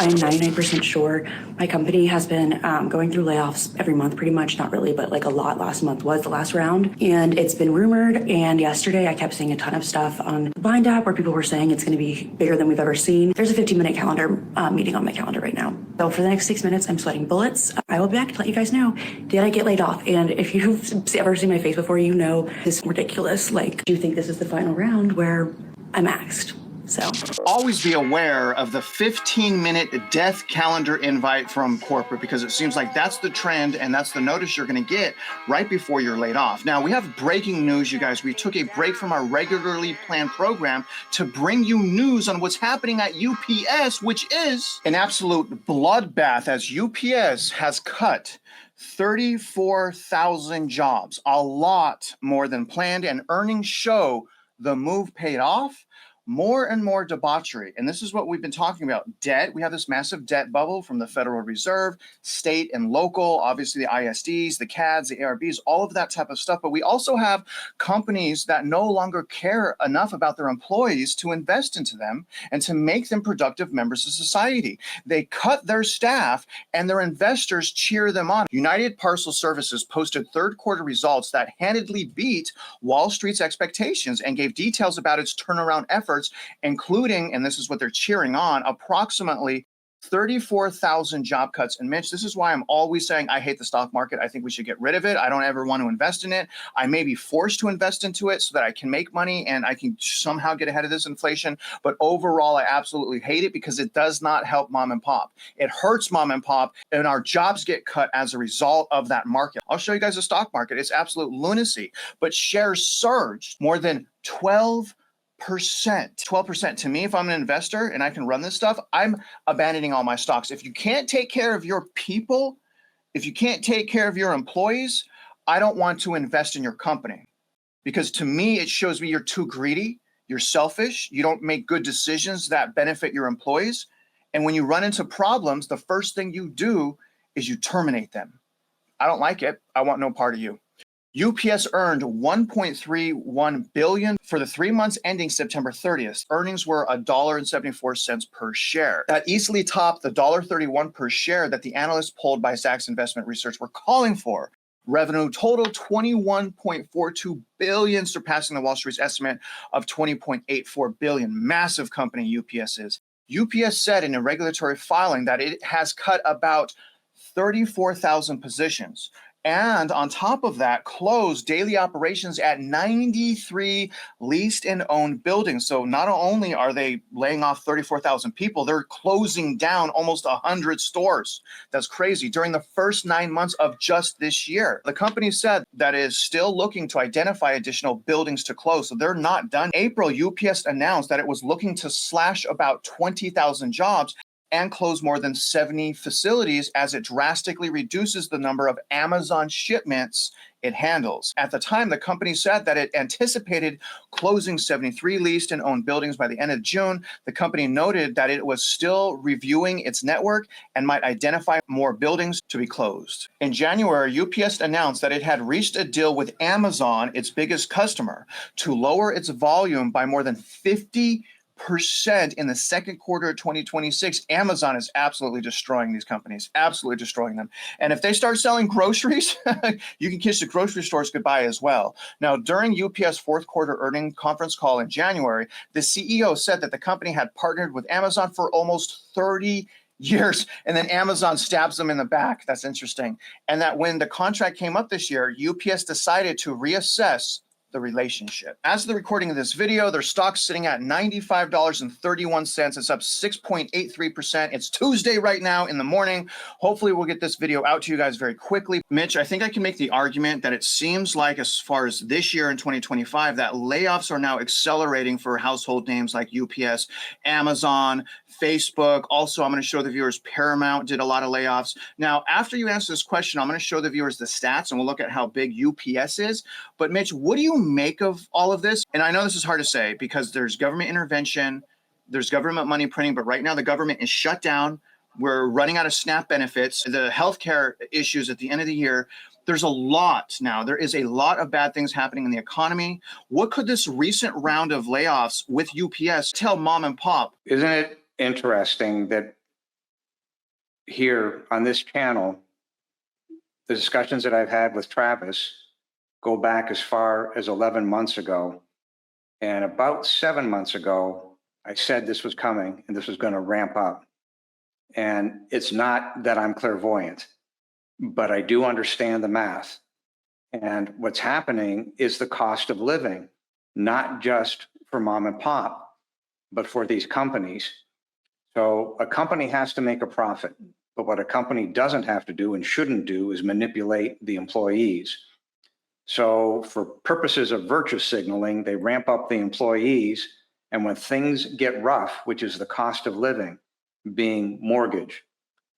I'm 99% sure my company has been going through layoffs every month, pretty much, not really, but like a lot. Last month was the last round, and it's been rumored. And yesterday I kept seeing a ton of stuff on the Bind app where people were saying it's going to be bigger than we've ever seen. There's a 15-minute calendar meeting on my calendar right now. So for the next 6 minutes, I'm sweating bullets. I will be back to let you guys know, did I get laid off? And if you've ever seen my face before, you know this is ridiculous. Like, do you think this is the final round where I'm axed? So always be aware of the 15-minute death calendar invite from corporate, because it seems like that's the trend and that's the notice you're going to get right before you're laid off. Now, we have breaking news, you guys. We took a break from our regularly planned program to bring you news on what's happening at UPS, which is an absolute bloodbath, as UPS has cut 34,000 jobs, a lot more than planned, and earnings show the move paid off. More and more debauchery. And this is what we've been talking about. Debt. We have this massive debt bubble from the Federal Reserve, state and local, obviously the ISDs, the CADs, the ARBs, all of that type of stuff. But we also have companies that no longer care enough about their employees to invest into them and to make them productive members of society. They cut their staff and their investors cheer them on. United Parcel Services posted third quarter results that handedly beat Wall Street's expectations and gave details about its turnaround efforts, including, and this is what they're cheering on, approximately 34,000 job cuts. And Mitch, this is why I'm always saying I hate the stock market. I think we should get rid of it. I don't ever want to invest in it. I may be forced to invest into it so that I can make money and I can somehow get ahead of this inflation. But overall, I absolutely hate it because it does not help mom and pop. It hurts mom and pop, and our jobs get cut as a result of that market. I'll show you guys the stock market. It's absolute lunacy, but shares surged more than 12%. 12% to me, if I'm an investor and I can run this stuff, I'm abandoning all my stocks. If you can't take care of your people, if you can't take care of your employees, I don't want to invest in your company, because to me, it shows me you're too greedy. You're selfish. You don't make good decisions that benefit your employees. And when you run into problems, the first thing you do is you terminate them. I don't like it. I want no part of you. UPS earned $1.31 billion for the 3 months ending September 30th. Earnings were $1.74 per share. That easily topped the $1.31 per share that the analysts polled by Zacks Investment Research were calling for. Revenue total $21.42 billion, surpassing the Wall Street's estimate of $20.84 billion. Massive company UPS is. UPS said in a regulatory filing that it has cut about 34,000 positions. And on top of that, closed daily operations at 93 leased and owned buildings. So not only are they laying off 34,000 people, they're closing down almost 100 stores. That's crazy. During the first 9 months of just this year, the company said that it is still looking to identify additional buildings to close. So they're not done. In April, UPS announced that it was looking to slash about 20,000 jobs and close more than 70 facilities as it drastically reduces the number of Amazon shipments it handles. At the time, the company said that it anticipated closing 73 leased and owned buildings by the end of June. The company noted that it was still reviewing its network and might identify more buildings to be closed. In January, UPS announced that it had reached a deal with Amazon, its biggest customer, to lower its volume by more than 50% in the second quarter of 2026. Amazon is absolutely destroying these companies, absolutely destroying them. And if they start selling groceries, you can kiss the grocery stores goodbye as well. Now, during UPS fourth quarter earnings conference call in January, the CEO said that the company had partnered with Amazon for almost 30 years, and then Amazon stabs them in the back. That's interesting. And that when the contract came up this year, UPS decided to reassess the relationship. As of the recording of this video, their stock's sitting at $95.31. It's up 6.83%. It's Tuesday right now in the morning. Hopefully we'll get this video out to you guys very quickly. Mitch, I think I can make the argument that it seems like as far as this year in 2025, that layoffs are now accelerating for household names like UPS, Amazon, Facebook. Also, I'm going to show the viewers Paramount did a lot of layoffs. Now, after you answer this question, I'm going to show the viewers the stats and we'll look at how big UPS is. But Mitch, what do you make of all of this? And I know this is hard to say because there's government intervention, there's government money printing, but right now the government is shut down. We're running out of SNAP benefits, the healthcare issues at the end of the year. There's a lot now. There is a lot of bad things happening in the economy. What could this recent round of layoffs with UPS tell mom and pop? Isn't it interesting that here on this channel, the discussions that I've had with Travis go back as far as 11 months ago. And about 7 months ago, I said this was coming and this was going to ramp up. And it's not that I'm clairvoyant, but I do understand the math. And what's happening is the cost of living, not just for mom and pop, but for these companies. So a company has to make a profit, but what a company doesn't have to do and shouldn't do is manipulate the employees. So for purposes of virtue signaling, they ramp up the employees, and when things get rough, which is the cost of living, being mortgage,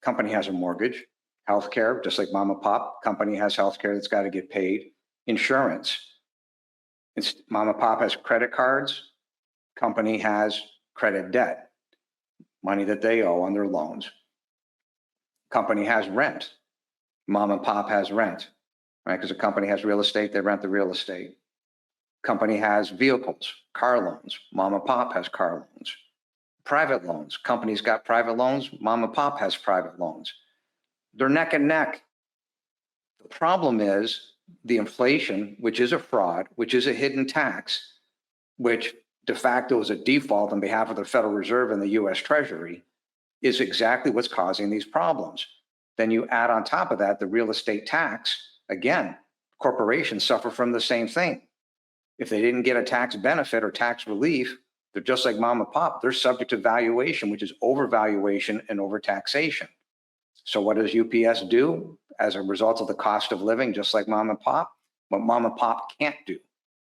company has a mortgage, healthcare, just like mom and pop, company has healthcare that's got to get paid, insurance. It's mom and pop has credit cards, company has credit debt, money that they owe on their loans. Company has rent, mom and pop has rent, right? Because a company has real estate, they rent the real estate. Company has vehicles, car loans, mom and pop has car loans. Private loans, company's got private loans, mom and pop has private loans. They're neck and neck. The problem is the inflation, which is a fraud, which is a hidden tax, which de facto is a default on behalf of the Federal Reserve and the US Treasury, is exactly what's causing these problems. Then you add on top of that the real estate tax. Again, corporations suffer from the same thing. If they didn't get a tax benefit or tax relief, they're just like mom and pop. They're subject to valuation, which is overvaluation and overtaxation. So what does UPS do as a result of the cost of living, just like mom and pop? What mom and pop can't do.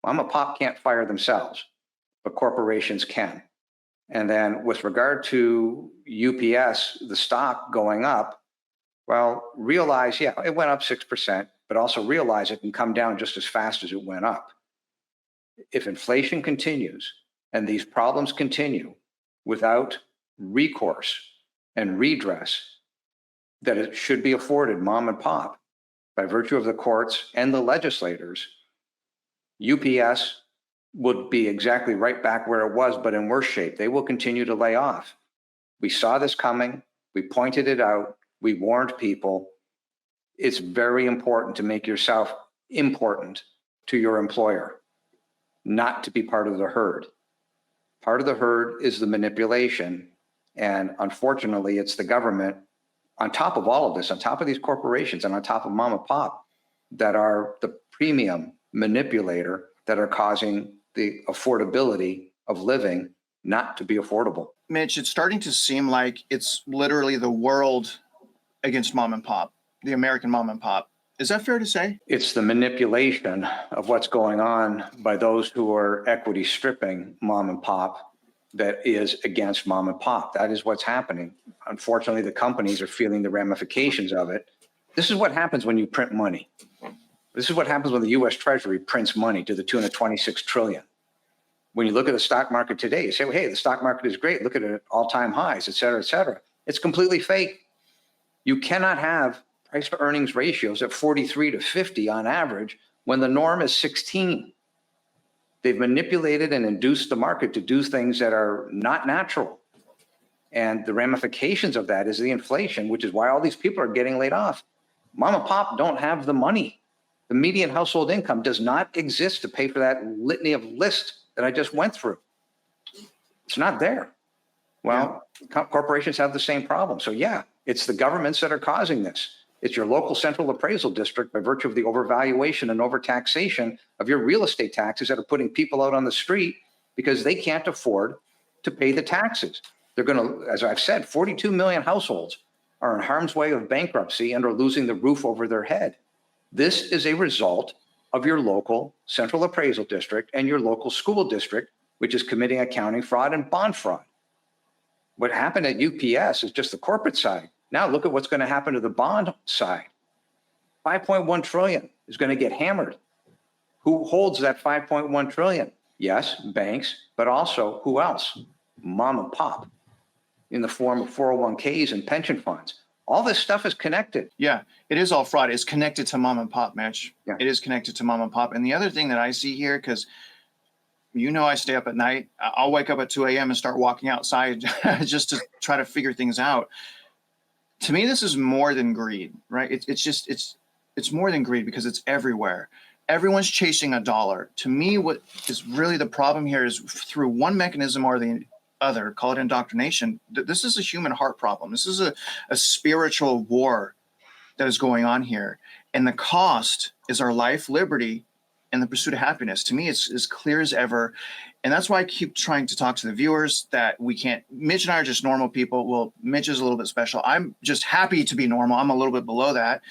Mom and pop can't fire themselves, but corporations can. And then with regard to UPS, the stock going up, well, realize, yeah, it went up 6%, but also realize it can come down just as fast as it went up. If inflation continues and these problems continue without recourse and redress, that it should be afforded mom and pop by virtue of the courts and the legislators, UPS would be exactly right back where it was, but in worse shape. They will continue to lay off. We saw this coming. We pointed it out. We warned people. It's very important to make yourself important to your employer, not to be part of the herd. Part of the herd is the manipulation. And unfortunately, it's the government on top of all of this, on top of these corporations and on top of mom and pop that are the premium manipulator that are causing the affordability of living not to be affordable. Mitch, it's starting to seem like it's literally the world against mom and pop, the American mom and pop. Is that fair to say? It's the manipulation of what's going on by those who are equity stripping mom and pop that is against mom and pop. That is what's happening. Unfortunately, the companies are feeling the ramifications of it. This is what happens when you print money. This is what happens when the US Treasury prints money to the tune of 26 trillion. When you look at the stock market today, you say, well, hey, the stock market is great. Look at it at all-time highs, et cetera, et cetera. It's completely fake. You cannot have price to earnings ratios at 43 to 50 on average when the norm is 16. They've manipulated and induced the market to do things that are not natural. And the ramifications of that is the inflation, which is why all these people are getting laid off. Mom and pop don't have the money. The median household income does not exist to pay for that litany of list that I just went through. It's not there. Well, corporations have the same problem. So yeah, it's the governments that are causing this. It's your local central appraisal district by virtue of the overvaluation and overtaxation of your real estate taxes that are putting people out on the street because they can't afford to pay the taxes. They're going to, as I've said, 42 million households are in harm's way of bankruptcy and are losing the roof over their head. This is a result of your local central appraisal district and your local school district, which is committing accounting fraud and bond fraud. What happened at UPS is just the corporate side. Now look at what's going to happen to the bond side. 5.1 trillion is going to get hammered. Who holds that 5.1 trillion? Yes, banks, but also who else? Mom and pop in the form of 401ks and pension funds. All this stuff is connected. Yeah, it is all fraud. It's connected to mom and pop, Mitch. Yeah. It is connected to mom and pop. And the other thing that I see here, because you know I stay up at night, I'll wake up at 2 a.m. and start walking outside just to try to figure things out. To me, this is more than greed, right? It's more than greed because it's everywhere. Everyone's chasing a dollar. To me, what is really the problem here is through one mechanism or the other, call it indoctrination. This is a human heart problem. This is a spiritual war that is going on here. And the cost is our life, liberty, and the pursuit of happiness. To me, it's as clear as ever. And that's why I keep trying to talk to the viewers that we can't, Mitch and I are just normal people. Well, Mitch is a little bit special. I'm just happy to be normal. I'm a little bit below that.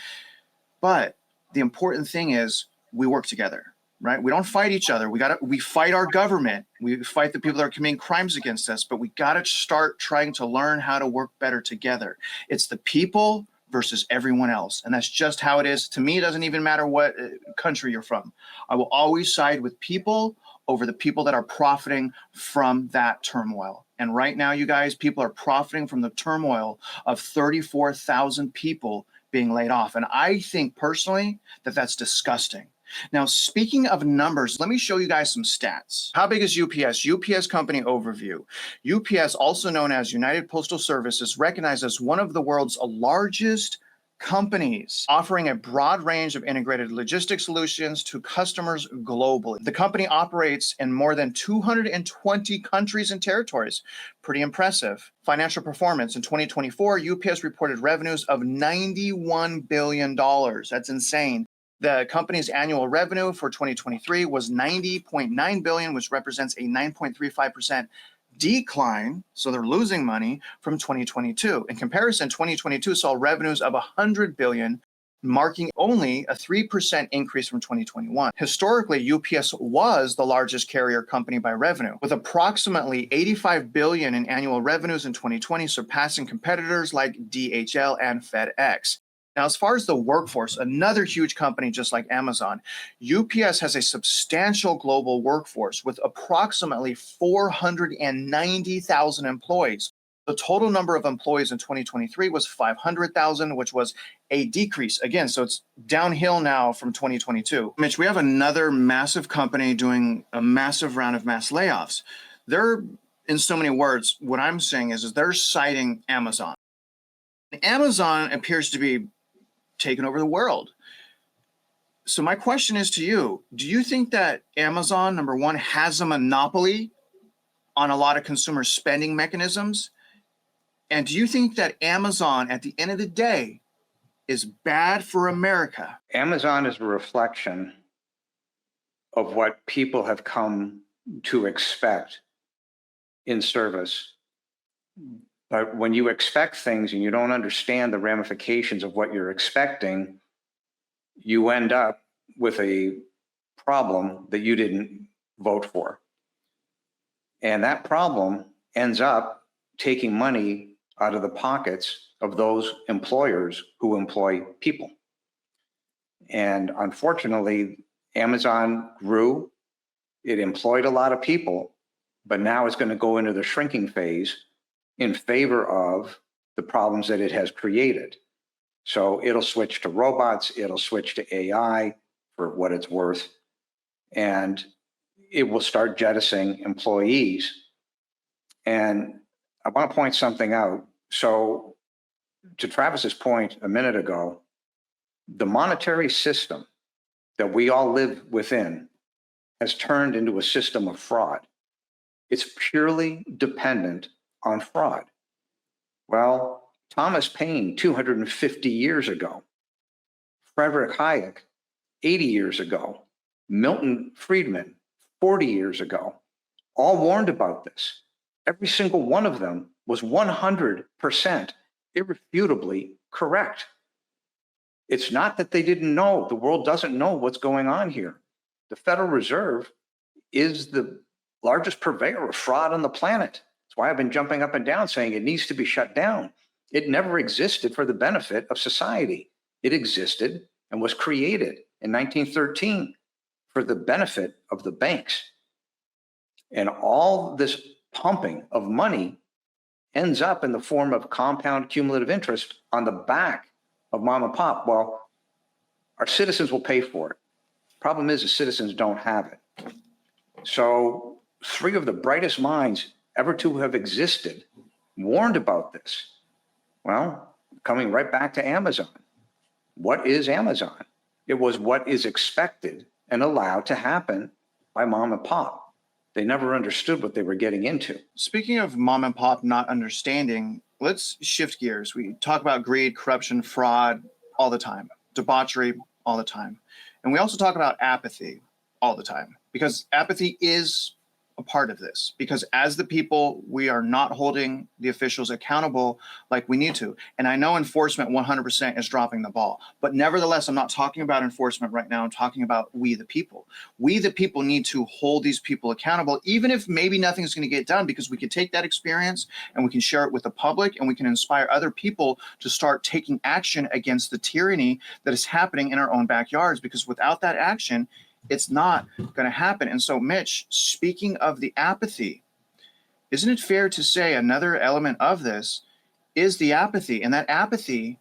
But the important thing is we work together, right? We don't fight each other. We fight our government. We fight the people that are committing crimes against us, but we got to start trying to learn how to work better together. It's the people versus everyone else. And that's just how it is. To me, it doesn't even matter what country you're from. I will always side with people over the people that are profiting from that turmoil. And right now, you guys, people are profiting from the turmoil of 34,000 people being laid off. And I think personally that that's disgusting. Now, speaking of numbers, let me show you guys some stats. How big is UPS? UPS company overview. UPS, also known as United Postal Service, is recognized as one of the world's largest companies, offering a broad range of integrated logistics solutions to customers globally. The company operates in more than 220 countries and territories. Pretty impressive. Financial performance. In 2024, UPS reported revenues of $91 billion. That's insane. The company's annual revenue for 2023 was $90.9 billion, which represents a 9.35% decline. So they're losing money from 2022. In comparison, 2022 saw revenues of $100 billion, marking only a 3% increase from 2021. Historically, UPS was the largest carrier company by revenue, with approximately $85 billion in annual revenues in 2020, surpassing competitors like DHL and FedEx. Now, as far as the workforce, another huge company just like Amazon, UPS has a substantial global workforce with approximately 490,000 employees. The total number of employees in 2023 was 500,000, which was a decrease. Again, so it's downhill now from 2022. Mitch, we have another massive company doing a massive round of mass layoffs. They're, in so many words, what I'm saying is they're citing Amazon. Amazon appears to be taken over the world. So my question is to you, do you think that Amazon, number one, has a monopoly on a lot of consumer spending mechanisms? And do you think that Amazon, at the end of the day, is bad for America? Amazon is a reflection of what people have come to expect in service. But when you expect things and you don't understand the ramifications of what you're expecting, you end up with a problem that you didn't vote for. And that problem ends up taking money out of the pockets of those employers who employ people. And unfortunately, Amazon grew, it employed a lot of people, but now it's going to go into the shrinking phase in favor of the problems that it has created. So it'll switch to robots, it'll switch to AI for what it's worth, and it will start jettisoning employees. And I want to point something out. So to Travis's point a minute ago, the monetary system that we all live within has turned into a system of fraud. It's purely dependent on fraud. Well, Thomas Paine 250 years ago, Frederick Hayek 80 years ago, Milton Friedman 40 years ago, all warned about this. Every single one of them was 100% irrefutably correct. It's not that they didn't know. The world doesn't know what's going on here. The Federal Reserve is the largest purveyor of fraud on the planet. That's why I've been jumping up and down saying it needs to be shut down. It never existed for the benefit of society. It existed and was created in 1913 for the benefit of the banks. And all this pumping of money ends up in the form of compound cumulative interest on the back of mom and pop. Well, our citizens will pay for it. Problem is the citizens don't have it. So 3 of the brightest minds ever to have existed warned about this. Well, coming right back to Amazon. What is Amazon? It was what is expected and allowed to happen by mom and pop. They never understood what they were getting into. Speaking of mom and pop not understanding, let's shift gears. We talk about greed, corruption, fraud all the time, debauchery all the time. And we also talk about apathy all the time, because apathy is a part of this. Because as the people, we are not holding the officials accountable like we need to. And I know enforcement 100% is dropping the ball. But nevertheless, I'm not talking about enforcement right now. I'm talking about we the people. We the people need to hold these people accountable, even if maybe nothing's going to get done, because we can take that experience and we can share it with the public, and we can inspire other people to start taking action against the tyranny that is happening in our own backyards. Because without that action, it's not going to happen. And so, Mitch, speaking of the apathy, isn't it fair to say another element of this is the apathy? And that apathy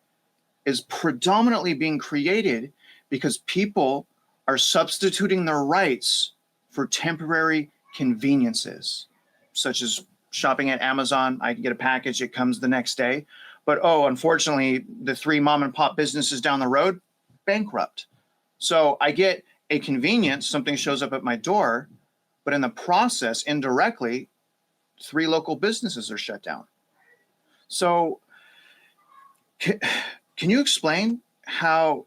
is predominantly being created because people are substituting their rights for temporary conveniences, such as shopping at Amazon. I can get a package, it comes the next day. But, oh, unfortunately, the 3 mom and pop businesses down the road, bankrupt. So I get a convenience, something shows up at my door, but in the process, indirectly, 3 local businesses are shut down. So can you explain how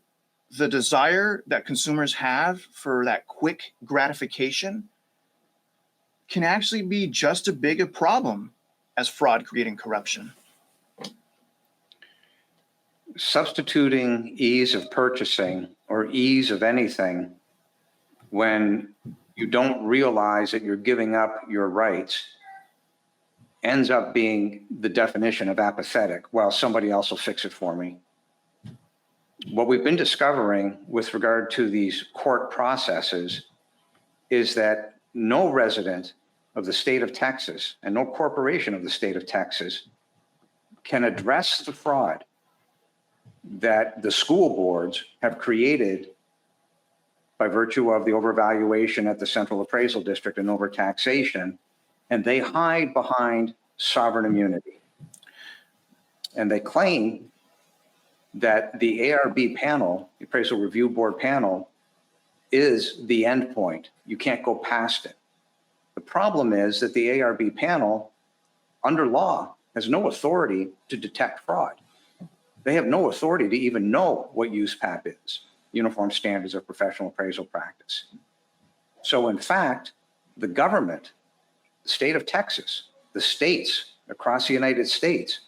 the desire that consumers have for that quick gratification can actually be just as big a problem as fraud, greed, and corruption? Substituting ease of purchasing or ease of anything when you don't realize that you're giving up your rights ends up being the definition of apathetic. Well, somebody else will fix it for me. What we've been discovering with regard to these court processes is that no resident of the state of Texas and no corporation of the state of Texas can address the fraud that the school boards have created by virtue of the overvaluation at the Central Appraisal District and overtaxation, and they hide behind sovereign immunity. And they claim that the ARB panel, the Appraisal Review Board panel, is the end point. You can't go past it. The problem is that the ARB panel, under law, has no authority to detect fraud. They have no authority to even know what USPAP is, Uniform Standards of Professional Appraisal Practice. So in fact, the government, the state of Texas, the states across the United States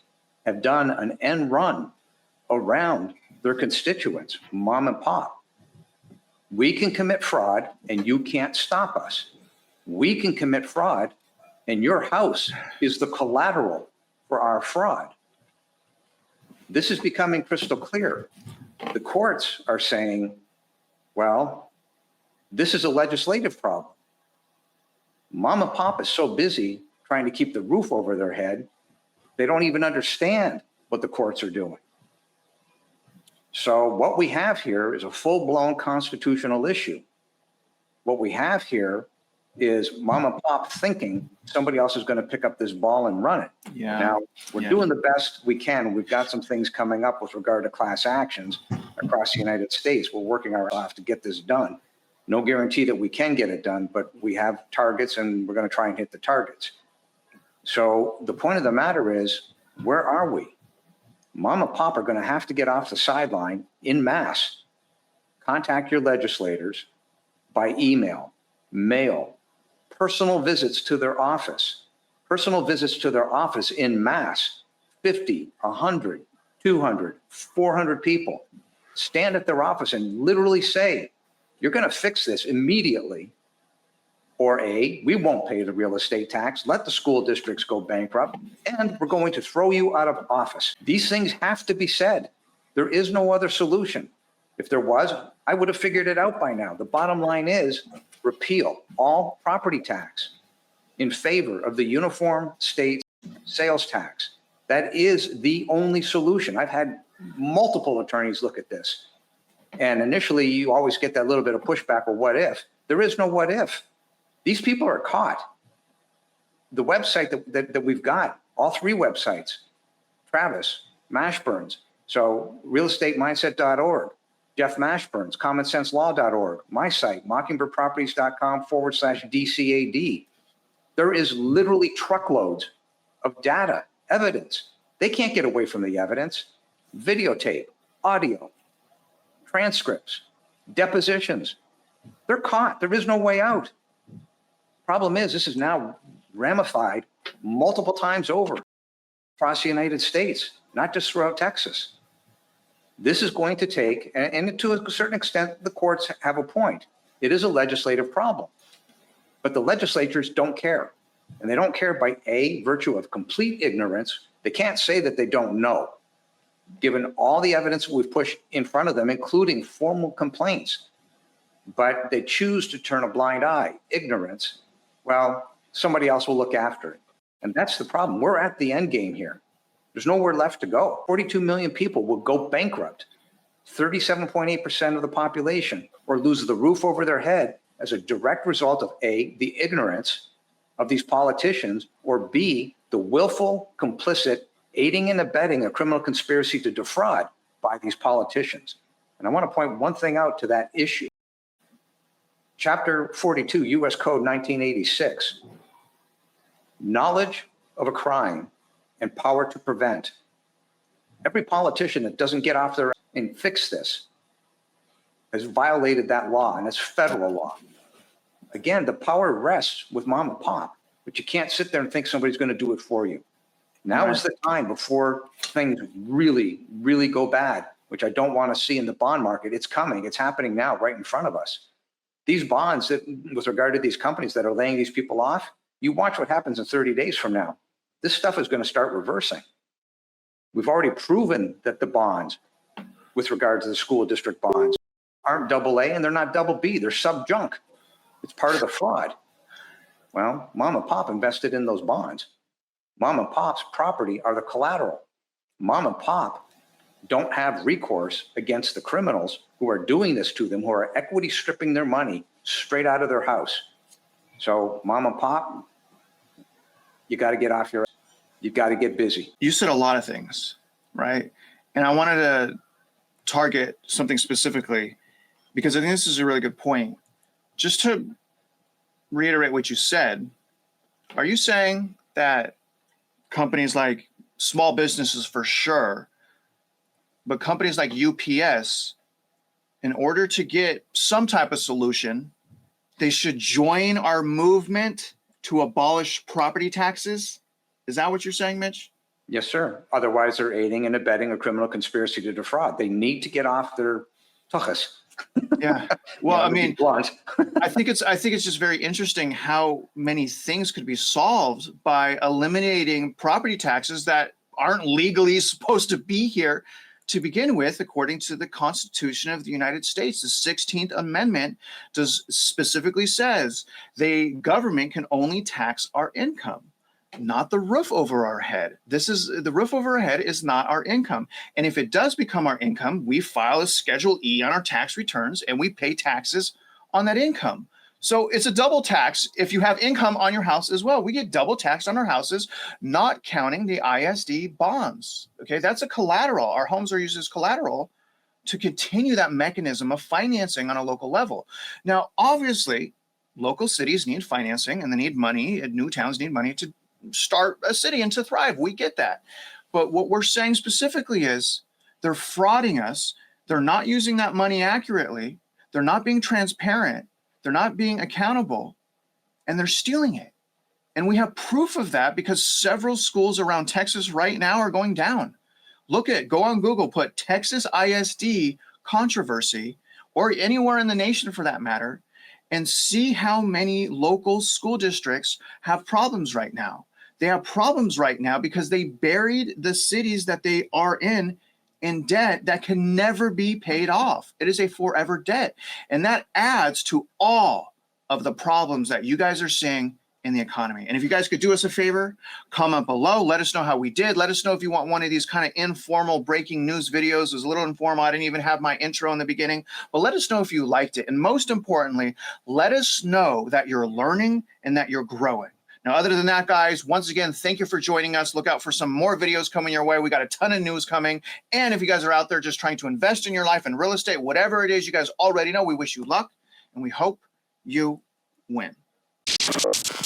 have done an end run around their constituents, mom and pop. We can commit fraud and you can't stop us. We can commit fraud and your house is the collateral for our fraud. This is becoming crystal clear. The courts are saying, well, this is a legislative problem. Mom and pop is so busy trying to keep the roof over their head, they don't even understand what the courts are doing. So what we have here is a full-blown constitutional issue. What we have here is mom and pop thinking somebody else is going to pick up this ball and run it. Yeah. Now, we're doing the best we can. We've got some things coming up with regard to class actions across the United States. We're working our off to get this done. No guarantee that we can get it done, but we have targets and we're going to try and hit the targets. So the point of the matter is, where are we? Mom and pop are going to have to get off the sideline in mass. Contact your legislators by email, mail, personal visits to their office. Personal visits to their office in mass, 50, 100, 200, 400 people. Stand at their office and literally say, you're going to fix this immediately. Or A, we won't pay the real estate tax, let the school districts go bankrupt, and we're going to throw you out of office. These things have to be said. There is no other solution. If there was, I would have figured it out by now. The bottom line is repeal all property tax in favor of the uniform state sales tax. That is the only solution. I've had multiple attorneys look at this. And initially, you always get that little bit of pushback, or what if? There is no what if. These people are caught. The website that we've got, all 3 websites, Travis, Mashburn's, So realestatemindset.org, Jeff Mashburn's commonsenslaw.org, my site, mockingbirdproperties.com/DCAD. There is literally truckloads of data, evidence. They can't get away from the evidence. Videotape, audio, transcripts, depositions. They're caught. There is no way out. Problem is, this is now ramified multiple times over across the United States, not just throughout Texas. This is going to take, and to a certain extent, the courts have a point. It is a legislative problem, but the legislatures don't care. And they don't care by virtue of complete ignorance. They can't say that they don't know, given all the evidence we've pushed in front of them, including formal complaints. But they choose to turn a blind eye, ignorance. Well, somebody else will look after it. And that's the problem. We're at the end game here. There's nowhere left to go. 42 million people will go bankrupt, 37.8% of the population, or lose the roof over their head as a direct result of A, the ignorance of these politicians, or B, the willful, complicit, aiding and abetting a criminal conspiracy to defraud by these politicians. And I want to point one thing out to that issue. Chapter 42, U.S. Code 1986, knowledge of a crime and power to prevent. Every politician that doesn't get off their and fix this has violated that law, and it's federal law. Again, the power rests with mom and pop, but you can't sit there and think somebody's going to do it for you. Now is the time before things really, really go bad, which I don't want to see in the bond market. It's coming. It's happening now right in front of us. These bonds, that, with regard to these companies that are laying these people off, you watch what happens in 30 days from now. This stuff is going to start reversing. We've already proven that the bonds, with regard to the school district bonds, aren't AA and they're not BB. They're sub-junk. It's part of the fraud. Well, mom and pop invested in those bonds. Mom and pop's property are the collateral. Mom and pop don't have recourse against the criminals who are doing this to them, who are equity stripping their money straight out of their house. So mom and pop, you got to get off your, you've got to get busy. You said a lot of things, right? And I wanted to target something specifically because I think this is a really good point. Just to reiterate what you said, are you saying that companies like small businesses for sure, but companies like UPS, in order to get some type of solution, they should join our movement to abolish property taxes? Is that what you're saying, Mitch? Yes, sir. Otherwise, they're aiding and abetting a criminal conspiracy to defraud. They need to get off their tuchus. Yeah. Well, I mean, blunt. I think it's just very interesting how many things could be solved by eliminating property taxes that aren't legally supposed to be here to begin with, according to the Constitution of the United States. The 16th Amendment specifically says the government can only tax our income, not the roof over our head. The roof over our head is not our income. And if it does become our income, we file a Schedule E on our tax returns and we pay taxes on that income. So it's a double tax if you have income on your house as well. We get double taxed on our houses, not counting the ISD bonds. Okay, that's a collateral. Our homes are used as collateral to continue that mechanism of financing on a local level. Now, obviously, local cities need financing and they need money, and new towns need money to start a city and to thrive. We get that. But what we're saying specifically is they're frauding us. They're not using that money accurately. They're not being transparent. They're not being accountable, and they're stealing it. And we have proof of that because several schools around Texas right now are going down. Go on Google, put Texas ISD controversy, or anywhere in the nation for that matter, and see how many local school districts have problems right now. They have problems right now because they buried the cities that they are in debt that can never be paid off. It is a forever debt. And that adds to all of the problems that you guys are seeing in the economy. And if you guys could do us a favor, comment below, let us know how we did. Let us know if you want one of these kind of informal breaking news videos. It was a little informal. I didn't even have my intro in the beginning, but let us know if you liked it. And most importantly, let us know that you're learning and that you're growing. Now, other than that, guys, once again, thank you for joining us. Look out for some more videos coming your way. We got a ton of news coming. And if you guys are out there just trying to invest in your life in real estate, whatever it is, you guys already know, we wish you luck and we hope you win.